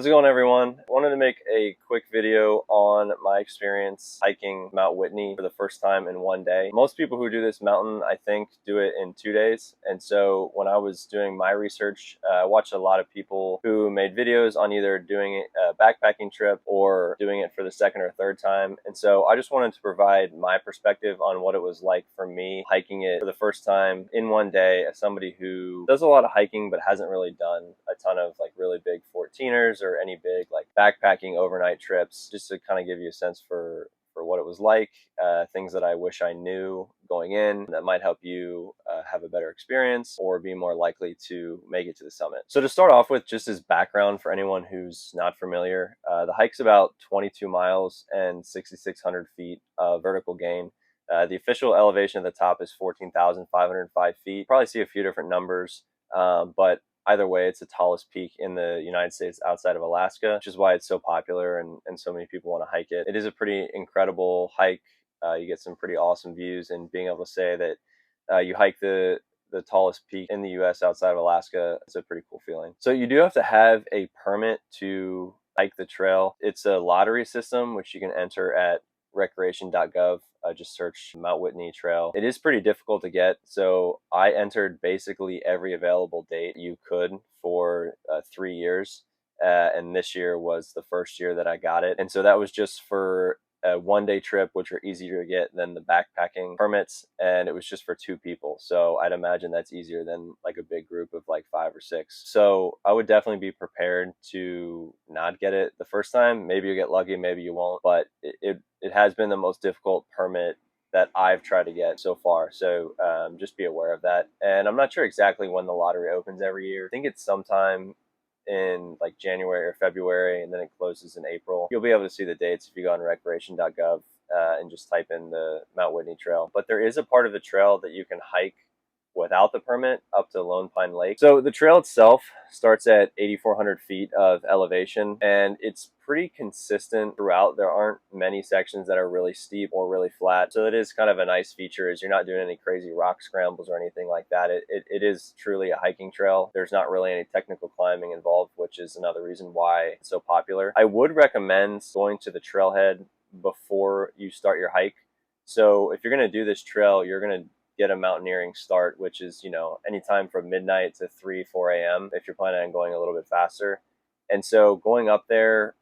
How's it going, everyone? I wanted to make a quick video on my experience hiking Mount Whitney for the first time in one day. Most people who do this mountain, I think, do it in 2 days. And so when I was doing my research, I watched a lot of people who made videos on either doing a backpacking trip or doing it for the second or third time. And so I just wanted to provide my perspective on what it was like for me hiking it for the first time in one day as somebody who does a lot of hiking but hasn't really done a ton of like really big 14ers or any big like backpacking overnight trips, just to kind of give you a sense for what it was like, things that I wish I knew going in that might help you have a better experience or be more likely to make it to the summit. So to start off with, just as background for anyone who's not familiar, the hike's about 22 miles and 6,600 feet of vertical gain. The official elevation at the top is 14,505 feet. Probably see a few different numbers, but either way, it's the tallest peak in the United States outside of Alaska, which is why it's so popular and so many people want to hike it. It is a pretty incredible hike. You get some pretty awesome views, and being able to say that you hike the tallest peak in the US outside of Alaska is a pretty cool feeling. So you do have to have a permit to hike the trail. It's a lottery system, which you can enter at recreation.gov. Just search Mount Whitney Trail. It is pretty difficult to get, so I entered basically every available date you could for 3 years, and this year was the first year that I got it. And so that was just for a one-day trip, which are easier to get than the backpacking permits, and it was just for 2 people. So I'd imagine that's easier than like a big group of like 5 or 6. So I would definitely be prepared to not get it the first time. Maybe you'll get lucky, maybe you won't, but it has been the most difficult permit that I've tried to get so far. So just be aware of that. And I'm not sure exactly when the lottery opens every year. I think it's sometime in like January or February, and then it closes in April. You'll be able to see the dates if you go on recreation.gov and just type in the Mount Whitney Trail. But there is a part of the trail that you can hike without the permit up to Lone Pine Lake. So the trail itself starts at 8,400 feet of elevation, and it's pretty consistent throughout. There aren't many sections that are really steep or really flat. So it is kind of a nice feature, is you're not doing any crazy rock scrambles or anything like that. It is truly a hiking trail. There's not really any technical climbing involved, which is another reason why it's so popular. I would recommend going to the trailhead before you start your hike. So if you're going to do this trail, you're going to get a mountaineering start, which is, anytime from midnight to 4 a.m. if you're planning on going a little bit faster. And so going up there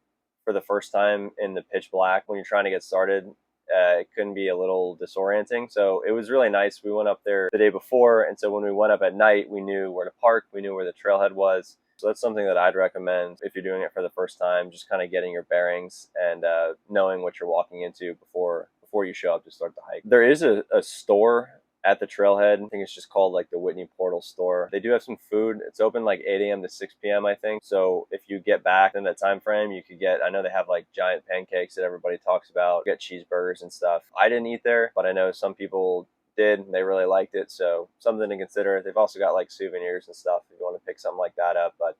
for the first time in the pitch black when you're trying to get started, it can be a little disorienting. So it was really nice. We went up there the day before, and so when we went up at night, we knew where to park, we knew where the trailhead was. So that's something that I'd recommend if you're doing it for the first time, just kind of getting your bearings and knowing what you're walking into before you show up to start the hike. There is a store at the trailhead. I think it's just called like the Whitney Portal store. They do have some food. It's open like 8 a.m. to 6 p.m. I think. So if you get back in that time frame, you could get, I know they have like giant pancakes that everybody talks about, get cheeseburgers and stuff. I didn't eat there, but I know some people did and they really liked it. So something to consider. They've also got like souvenirs and stuff if you want to pick something like that up. But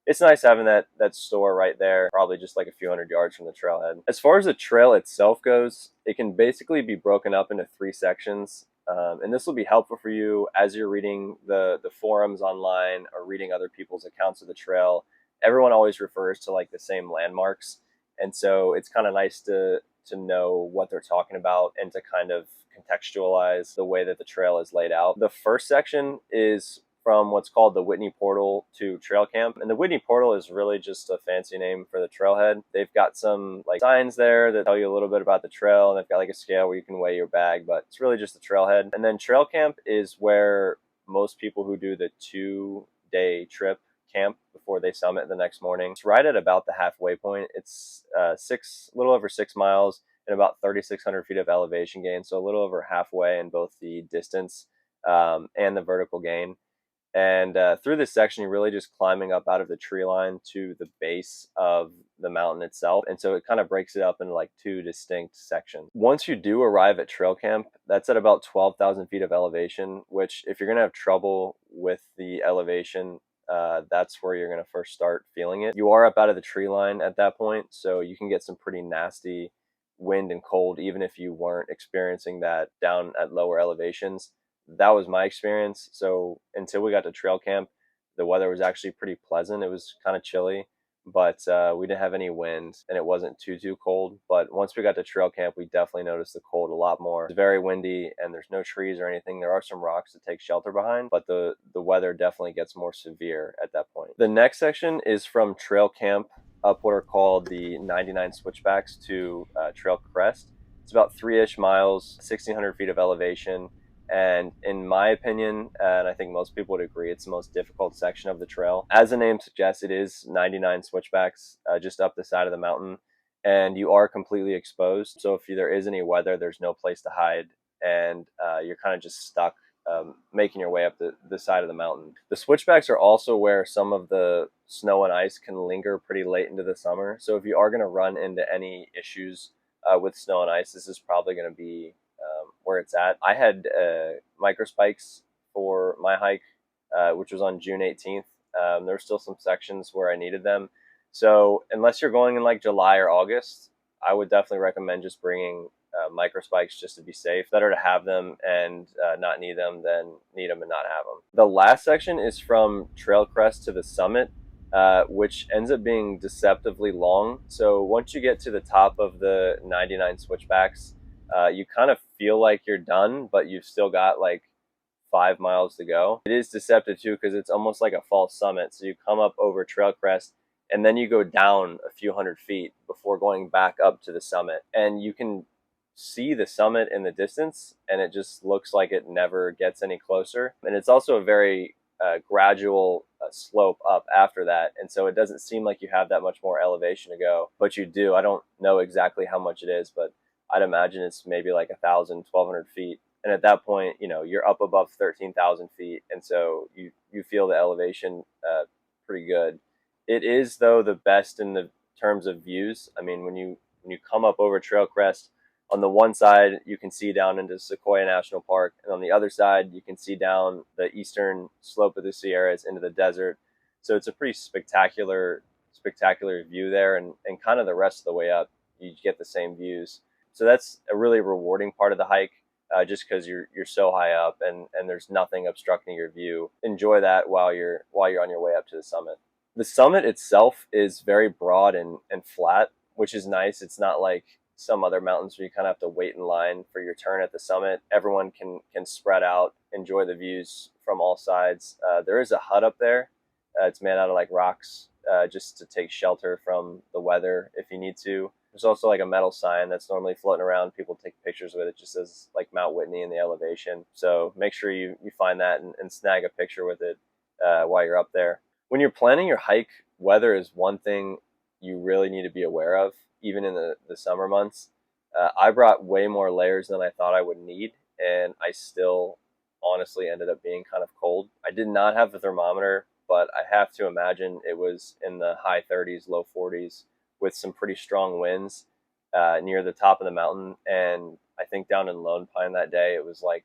it's nice having that store right there, probably just like a few hundred yards from the trailhead. As far as the trail itself goes, it can basically be broken up into 3 sections. And this will be helpful for you as you're reading the forums online or reading other people's accounts of the trail. Everyone always refers to like the same landmarks. And so it's kind of nice to know what they're talking about and to kind of contextualize the way that the trail is laid out. The first section is from what's called the Whitney Portal to Trail Camp. And the Whitney Portal is really just a fancy name for the trailhead. They've got some like signs there that tell you a little bit about the trail, and they've got like a scale where you can weigh your bag, but it's really just the trailhead. And then Trail Camp is where most people who do the 2-day trip camp before they summit the next morning. It's right at about the halfway point. It's a little over 6 miles and about 3,600 feet of elevation gain. So a little over halfway in both the distance and the vertical gain. And through this section, you're really just climbing up out of the tree line to the base of the mountain itself. And so it kind of breaks it up into like 2 distinct sections. Once you do arrive at trail camp, that's at about 12,000 feet of elevation, which if you're going to have trouble with the elevation, that's where you're going to first start feeling it. You are up out of the tree line at that point, so you can get some pretty nasty wind and cold, even if you weren't experiencing that down at lower elevations. That was my experience. So until we got to trail camp, the weather was actually pretty pleasant. It was kind of chilly, but we didn't have any wind and it wasn't too cold. But once we got to trail camp, we definitely noticed the cold a lot more. It's very windy and there's no trees or anything. There are some rocks to take shelter behind, but the weather definitely gets more severe at that point. The next section is from trail camp up what are called the 99 switchbacks to Trail Crest. It's about 3-ish miles, 1,600 feet of elevation. And in my opinion, and I think most people would agree, it's the most difficult section of the trail. As the name suggests, it is 99 switchbacks just up the side of the mountain, and you are completely exposed. So if there is any weather, there's no place to hide, and you're kind of just stuck making your way up the side of the mountain. The switchbacks are also where some of the snow and ice can linger pretty late into the summer. So if you are going to run into any issues with snow and ice, this is probably going to be where it's at. I had micro spikes for my hike, which was on June 18th. There were still some sections where I needed them. So unless you're going in like July or August, I would definitely recommend just bringing micro spikes just to be safe. Better to have them and not need them than need them and not have them. The last section is from Trail Crest to the summit, which ends up being deceptively long. So once you get to the top of the 99 switchbacks, you kind of feel like you're done, but you've still got like 5 miles to go. It is deceptive too because it's almost like a false summit. So you come up over Trail Crest and then you go down a few hundred feet before going back up to the summit. And you can see the summit in the distance and it just looks like it never gets any closer. And it's also a very gradual slope up after that. And so it doesn't seem like you have that much more elevation to go, but you do. I don't know exactly how much it is, but I'd imagine it's maybe like 1,000, 1,200 feet. And at that point, you know, you're up above 13,000 feet. And so you feel the elevation pretty good. It is, though, the best in the terms of views. I mean, when you come up over Trail Crest, on the one side, you can see down into Sequoia National Park. And on the other side, you can see down the eastern slope of the Sierras into the desert. So it's a pretty spectacular view there. And kind of the rest of the way up, you get the same views. So that's a really rewarding part of the hike, just because you're so high up and there's nothing obstructing your view. Enjoy that while you're on your way up to the summit. The summit itself is very broad and flat, which is nice. It's not like some other mountains where you kind of have to wait in line for your turn at the summit. Everyone can spread out, enjoy the views from all sides. There is a hut up there. It's made out of like rocks, just to take shelter from the weather if you need to. There's also like a metal sign that's normally floating around. People take pictures with it. It just says like Mount Whitney in the elevation. So make sure you find that and snag a picture with it while you're up there. When you're planning your hike, weather is one thing you really need to be aware of, even in the summer months. I brought way more layers than I thought I would need, and I still honestly ended up being kind of cold. I did not have a thermometer, but I have to imagine it was in the high 30s, low 40s, with some pretty strong winds near the top of the mountain. And I think down in Lone Pine that day, it was like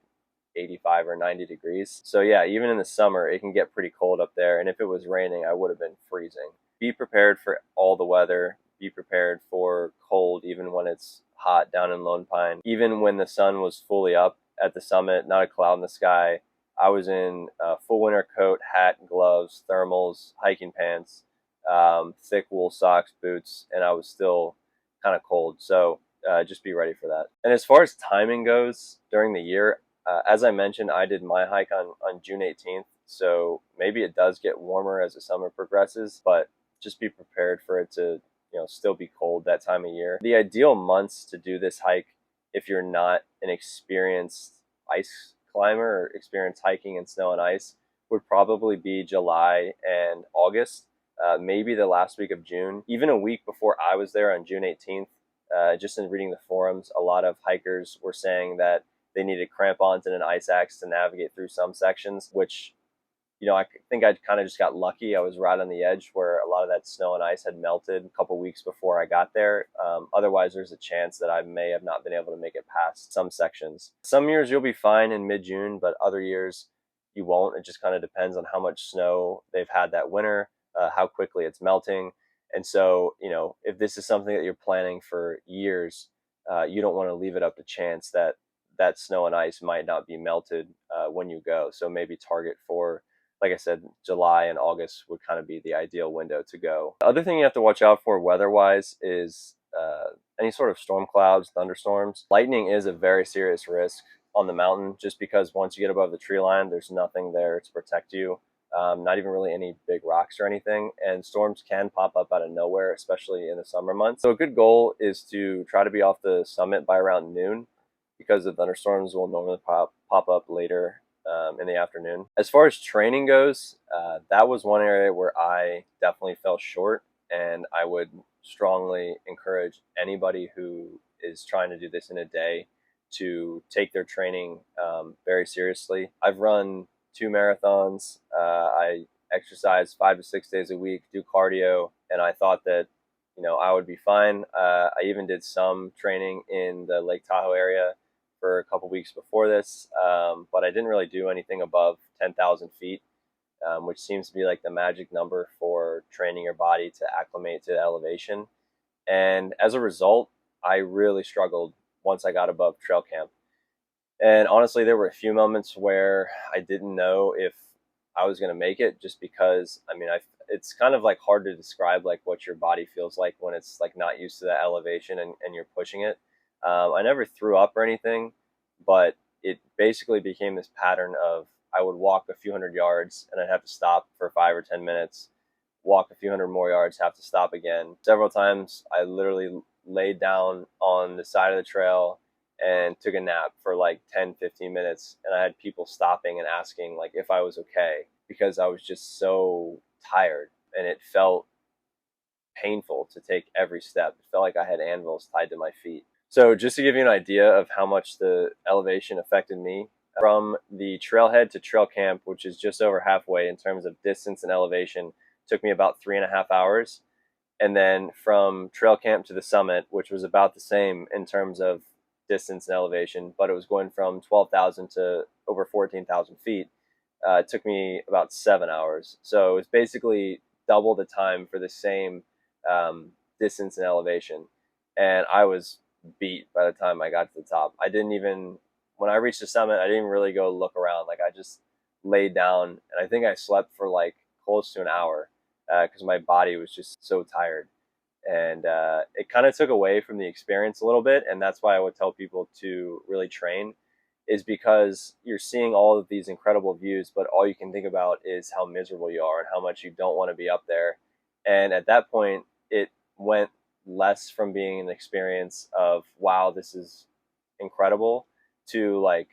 85 or 90 degrees. So yeah, even in the summer, it can get pretty cold up there. And if it was raining, I would have been freezing. Be prepared for all the weather. Be prepared for cold, even when it's hot down in Lone Pine. Even when the sun was fully up at the summit, not a cloud in the sky, I was in a full winter coat, hat, gloves, thermals, hiking pants, thick wool socks, boots, and I was still kind of cold. So just be ready for that. And as far as timing goes during the year, as I mentioned, I did my hike on June 18th. So maybe it does get warmer as the summer progresses, but just be prepared for it to, still be cold that time of year. The ideal months to do this hike, if you're not an experienced ice climber or experienced hiking in snow and ice, would probably be July and August. Maybe the last week of June. Even a week before I was there on June 18th, just in reading the forums, a lot of hikers were saying that they needed crampons and an ice axe to navigate through some sections, which, I think I kind of just got lucky. I was right on the edge where a lot of that snow and ice had melted a couple weeks before I got there. Otherwise, there's a chance that I may have not been able to make it past some sections. Some years you'll be fine in mid-June, but other years you won't. It just kind of depends on how much snow they've had that winter. How quickly it's melting. And so, if this is something that you're planning for years, you don't want to leave it up to chance that snow and ice might not be melted when you go. So maybe target for like I said, July and August would kind of be the ideal window to go. The other thing you have to watch out for weather-wise is any sort of storm clouds, thunderstorms. Lightning is a very serious risk on the mountain, just because once you get above the tree line, there's nothing there to protect you. Not even really any big rocks or anything. And storms can pop up out of nowhere, especially in the summer months. So a good goal is to try to be off the summit by around noon, because the thunderstorms will normally pop up later in the afternoon. As far as training goes, that was one area where I definitely fell short, and I would strongly encourage anybody who is trying to do this in a day to take their training very seriously. I've run 2 marathons. I exercise 5 to 6 days a week, do cardio, and I thought that I would be fine. I even did some training in the Lake Tahoe area for a couple weeks before this, but I didn't really do anything above 10,000 feet, which seems to be like the magic number for training your body to acclimate to elevation. And as a result, I really struggled once I got above trail camp. And honestly, there were a few moments where I didn't know if I was going to make it, just because, it's kind of like hard to describe like what your body feels like when it's like not used to that elevation and you're pushing it. I never threw up or anything, but it basically became this pattern of I would walk a few hundred yards and I'd have to stop for 5 or 10 minutes, walk a few hundred more yards, have to stop again. Several times I literally laid down on the side of the trail and took a nap for like 10-15 minutes, and I had people stopping and asking like if I was okay, because I was just so tired, and it felt painful to take every step. It felt like I had anvils tied to my feet. So just to give you an idea of how much the elevation affected me, from the trailhead to trail camp, which is just over halfway in terms of distance and elevation, took me about 3.5 hours. And then from trail camp to the summit, which was about the same in terms of distance and elevation, but it was going from 12,000 to over 14,000 feet, it took me about 7 hours. So it was basically double the time for the same distance and elevation. And I was beat by the time I got to the top. When I reached the summit, I didn't really go look around. Like, I just laid down, and I think I slept for like close to an hour because my body was just so tired. And it kind of took away from the experience a little bit. And that's why I would tell people to really train, is because you're seeing all of these incredible views, but all you can think about is how miserable you are and how much you don't want to be up there. And at that point, it went less from being an experience of, wow, this is incredible, to like,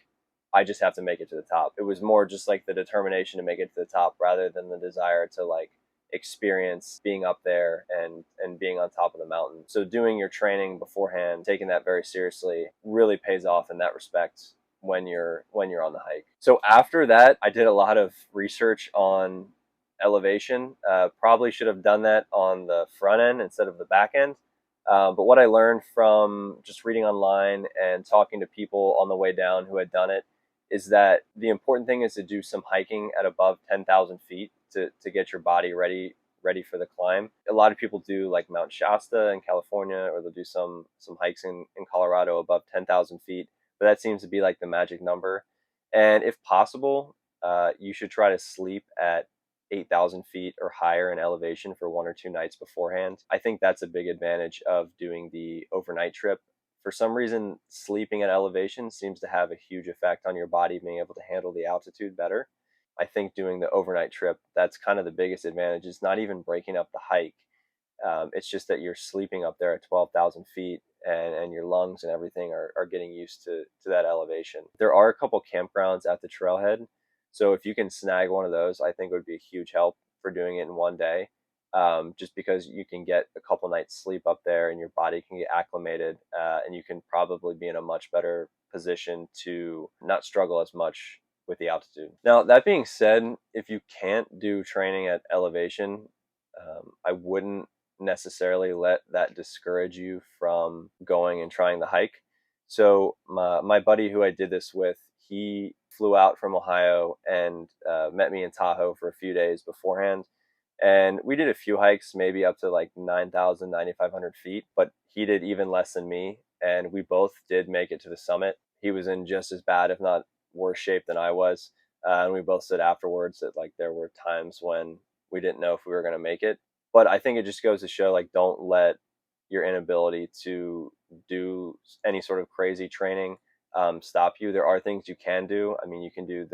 I just have to make it to the top. It was more just like the determination to make it to the top, rather than the desire to like experience being up there and being on top of the mountain. So doing your training beforehand, taking that very seriously, really pays off in that respect when you're on the hike. So after that, I did a lot of research on elevation. Probably should have done that on the front end instead of the back end. But what I learned from just reading online and talking to people on the way down who had done it is that the important thing is to do some hiking at above 10,000 feet to get your body ready for the climb. A lot of people do like Mount Shasta in California, or they'll do some hikes in Colorado above 10,000 feet. But that seems to be like the magic number. And if possible, you should try to sleep at 8,000 feet or higher in elevation for 1 or 2 nights beforehand. I think that's a big advantage of doing the overnight trip. For some reason, sleeping at elevation seems to have a huge effect on your body being able to handle the altitude better. I think doing the overnight trip, that's kind of the biggest advantage. It's not even breaking up the hike. It's just that you're sleeping up there at 12,000 feet, and your lungs and everything are getting used to that elevation. There are a couple campgrounds at the trailhead. So if you can snag one of those, I think it would be a huge help for doing it in one day. Just because you can get a couple nights sleep up there and your body can get acclimated, and you can probably be in a much better position to not struggle as much with the altitude. Now, that being said, if you can't do training at elevation, I wouldn't necessarily let that discourage you from going and trying the hike. So my buddy who I did this with, he flew out from Ohio and met me in Tahoe for a few days beforehand. And we did a few hikes, maybe up to like 9,000, 9,500 feet, but he did even less than me. And we both did make it to the summit. He was in just as bad, if not worse shape than I was. And we both said afterwards that like there were times when we didn't know if we were going to make it. But I think it just goes to show, like, don't let your inability to do any sort of crazy training stop you. There are things you can do. I mean, you can do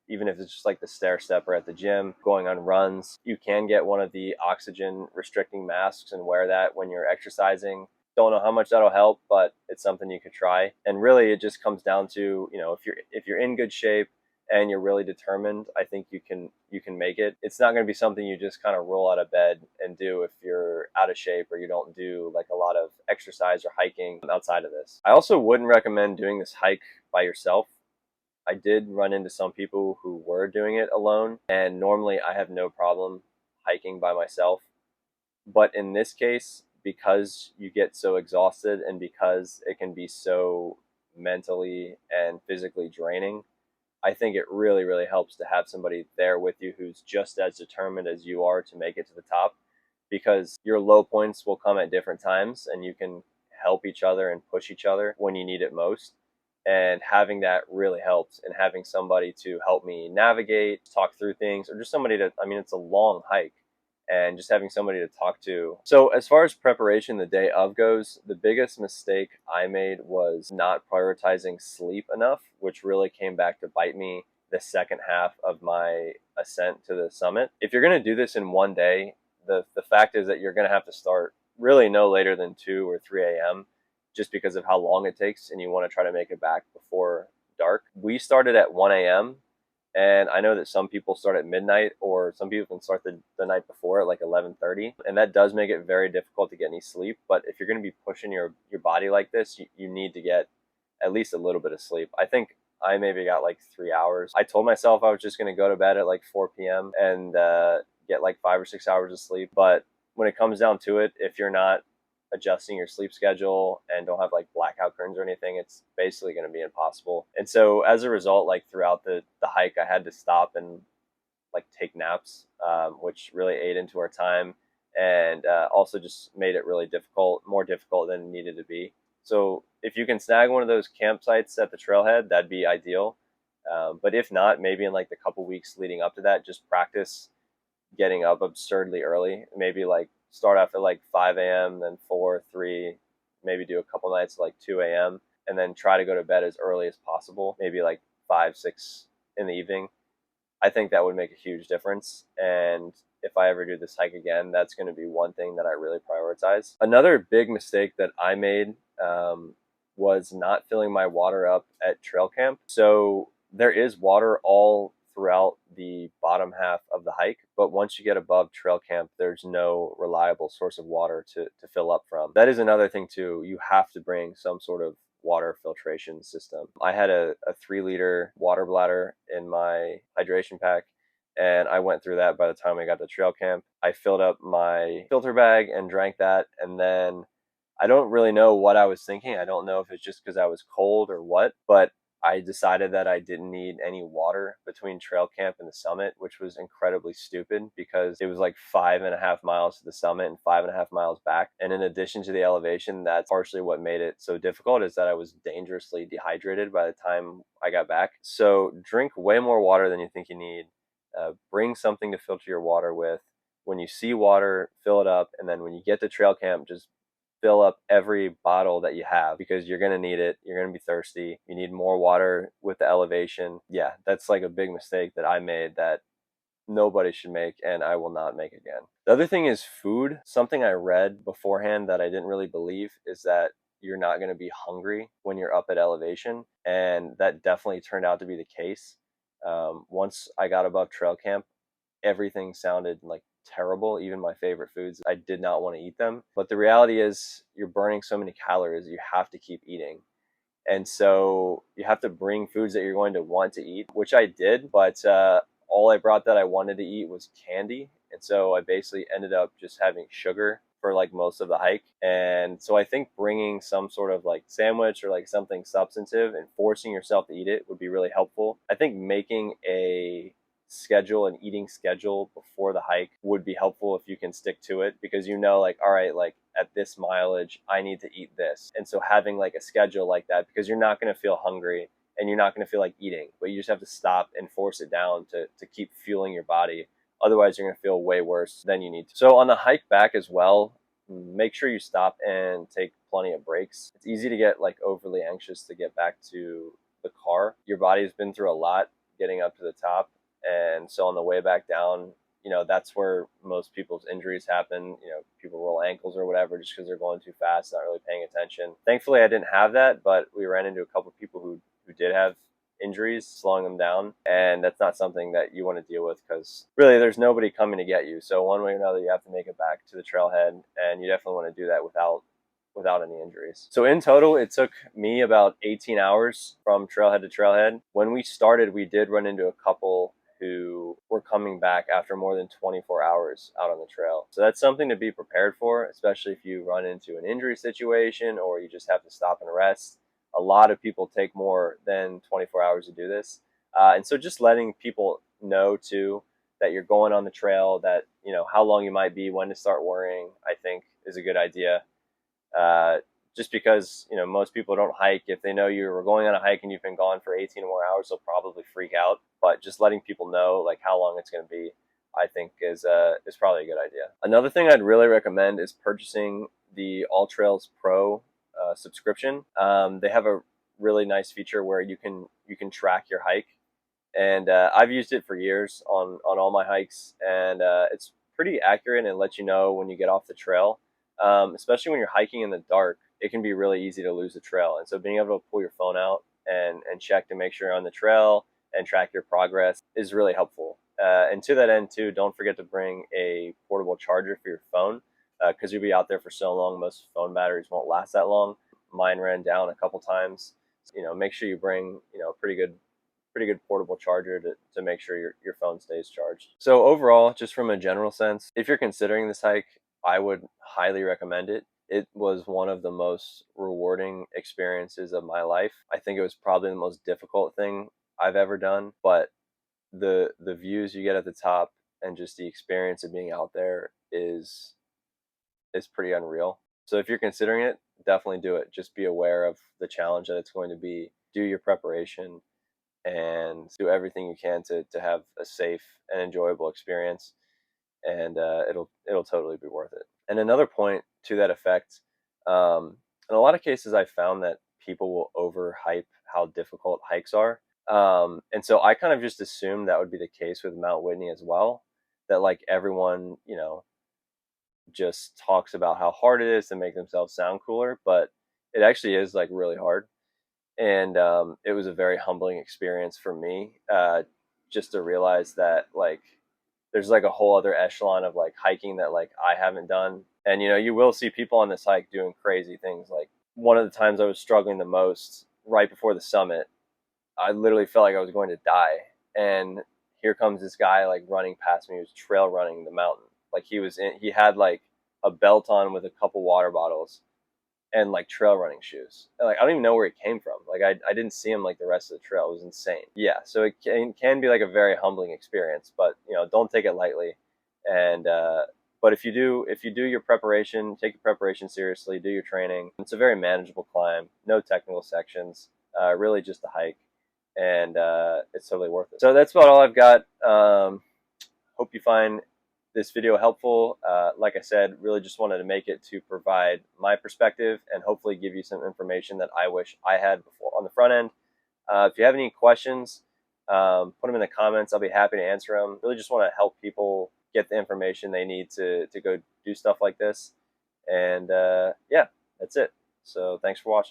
even if it's just like the stair stepper at the gym, going on runs. You can get one of the oxygen restricting masks and wear that when you're exercising. Don't know how much that'll help, but it's something you could try. And really, it just comes down to, if you're in good shape and you're really determined, I think you can make it. It's not going to be something you just kind of roll out of bed and do if you're out of shape or you don't do like a lot of exercise or hiking outside of this. I also wouldn't recommend doing this hike by yourself. I did run into some people who were doing it alone, and normally I have no problem hiking by myself. But in this case, because you get so exhausted and because it can be so mentally and physically draining, I think it really, really helps to have somebody there with you who's just as determined as you are to make it to the top, because your low points will come at different times and you can help each other and push each other when you need it most. And having that really helps, and having somebody to help me navigate, talk through things, or just somebody I mean, it's a long hike, and just having somebody to talk to. So as far as preparation the day of goes, the biggest mistake I made was not prioritizing sleep enough, which really came back to bite me the second half of my ascent to the summit. If you're going to do this in one day, the fact is that you're going to have to start really no later than 2 or 3 a.m. just because of how long it takes, and you want to try to make it back before dark. We started at 1 a.m. And I know that some people start at midnight, or some people can start the night before at like 11:30. And that does make it very difficult to get any sleep. But if you're going to be pushing your body like this, you need to get at least a little bit of sleep. I think I maybe got like 3 hours. I told myself I was just going to go to bed at like 4 p.m. and get like 5 or 6 hours of sleep. But when it comes down to it, if you're not adjusting your sleep schedule and don't have like blackout curtains or anything, it's basically going to be impossible. And so as a result, like throughout the hike, I had to stop and like take naps, which really ate into our time, and also just made it really difficult, more difficult than it needed to be. So if you can snag one of those campsites at the trailhead, that'd be ideal. But if not, maybe in like the couple weeks leading up to that, just practice getting up absurdly early. Maybe like start off at like 5 a.m., then 4, 3, maybe do a couple nights like 2 a.m., and then try to go to bed as early as possible, maybe like 5, 6 in the evening. I think that would make a huge difference. And if I ever do this hike again, that's going to be one thing that I really prioritize. Another big mistake that I made was not filling my water up at trail camp. So there is water all throughout the bottom half of the hike, but once you get above trail camp, there's no reliable source of water to fill up from. That is another thing too. You have to bring some sort of water filtration system. I had a 3-liter water bladder in my hydration pack, and I went through that by the time I got to trail camp. I filled up my filter bag and drank that, and then I don't really know what I was thinking. I don't know if it's just because I was cold or what, but I decided that I didn't need any water between trail camp and the summit, which was incredibly stupid because it was like 5.5 miles to the summit and 5.5 miles back. And in addition to the elevation, that's partially what made it so difficult, is that I was dangerously dehydrated by the time I got back. So drink way more water than you think you need. Bring something to filter your water with. When you see water, fill it up. And then when you get to trail camp, just fill up every bottle that you have, because you're going to need it. You're going to be thirsty. You need more water with the elevation. Yeah, that's like a big mistake that I made that nobody should make, and I will not make again. The other thing is food. Something I read beforehand that I didn't really believe is that you're not going to be hungry when you're up at elevation, and that definitely turned out to be the case. Once I got above trail camp, everything sounded like terrible. Even my favorite foods, I did not want to eat them. But the reality is, you're burning so many calories, you have to keep eating. And so you have to bring foods that you're going to want to eat, which I did. But all I brought that I wanted to eat was candy. And so I basically ended up just having sugar for like most of the hike. And so I think bringing some sort of like sandwich or like something substantive and forcing yourself to eat it would be really helpful. I think making a schedule, an eating schedule before the hike would be helpful if you can stick to it, because you know, like, all right, like at this mileage I need to eat this. And so having like a schedule like that, because you're not going to feel hungry and you're not going to feel like eating, but you just have to stop and force it down to keep fueling your body. Otherwise, you're going to feel way worse than you need to. So on the hike back as well, make sure you stop and take plenty of breaks. It's easy to get like overly anxious to get back to the car. Your body has been through a lot getting up to the top. And so on the way back down, you know, that's where most people's injuries happen. You know, people roll ankles or whatever just because they're going too fast, not really paying attention. Thankfully, I didn't have that, but we ran into a couple of people who did have injuries, slowing them down. And that's not something that you want to deal with because really there's nobody coming to get you. So one way or another, you have to make it back to the trailhead, and you definitely want to do that without any injuries. So in total, it took me about 18 hours from trailhead to trailhead. When we started, we did run into a couple who were coming back after more than 24 hours out on the trail. So that's something to be prepared for, especially if you run into an injury situation or you just have to stop and rest. A lot of people take more than 24 hours to do this. And so just letting people know too that you're going on the trail, that, you know, how long you might be, when to start worrying, I think is a good idea. Just because, you know, most people don't hike. If they know you were going on a hike and you've been gone for 18 more hours, they'll probably freak out. But just letting people know like how long it's going to be, I think is probably a good idea. Another thing I'd really recommend is purchasing the All Trails Pro subscription. They have a really nice feature where you can track your hike, and I've used it for years on all my hikes, and it's pretty accurate and lets you know when you get off the trail. Especially when you're hiking in the dark, it can be really easy to lose the trail. And so being able to pull your phone out and check to make sure you're on the trail and track your progress is really helpful. And to that end too, don't forget to bring a portable charger for your phone because you'll be out there for so long. Most phone batteries won't last that long. Mine ran down a couple times. You know, make sure you bring, you know, a pretty good portable charger to make sure your phone stays charged. So overall, just from a general sense, if you're considering this hike, I would highly recommend it. It was one of the most rewarding experiences of my life. I think it was probably the most difficult thing I've ever done, but the views you get at the top and just the experience of being out there is pretty unreal. So if you're considering it, definitely do it. Just be aware of the challenge that it's going to be. Do your preparation and do everything you can to have a safe and enjoyable experience. And it'll totally be worth it. And another point to that effect, in a lot of cases, I found that people will overhype how difficult hikes are, and so I kind of just assumed that would be the case with Mount Whitney as well. That like everyone, you know, just talks about how hard it is to make themselves sound cooler, but it actually is like really hard. And it was a very humbling experience for me, just to realize that like there's like a whole other echelon of like hiking that like I haven't done. And you know, you will see people on this hike doing crazy things. Like one of the times I was struggling the most right before the summit, I literally felt like I was going to die. And here comes this guy like running past me. He was trail running the mountain. Like he had like a belt on with a couple water bottles and like trail running shoes. And like I don't even know where he came from. Like I didn't see him like the rest of the trail. It was insane. Yeah, so it can be like a very humbling experience, but you know, don't take it lightly. And but if you do your preparation, take your preparation seriously, do your training. It's a very manageable climb, no technical sections, really just a hike, and it's totally worth it. So that's about all I've got. Hope you find this video helpful. Like I said, really just wanted to make it to provide my perspective and hopefully give you some information that I wish I had before on the front end. If you have any questions, put them in the comments. I'll be happy to answer them. Really just want to help people get the information they need to go do stuff like this. And yeah, that's it. So thanks for watching.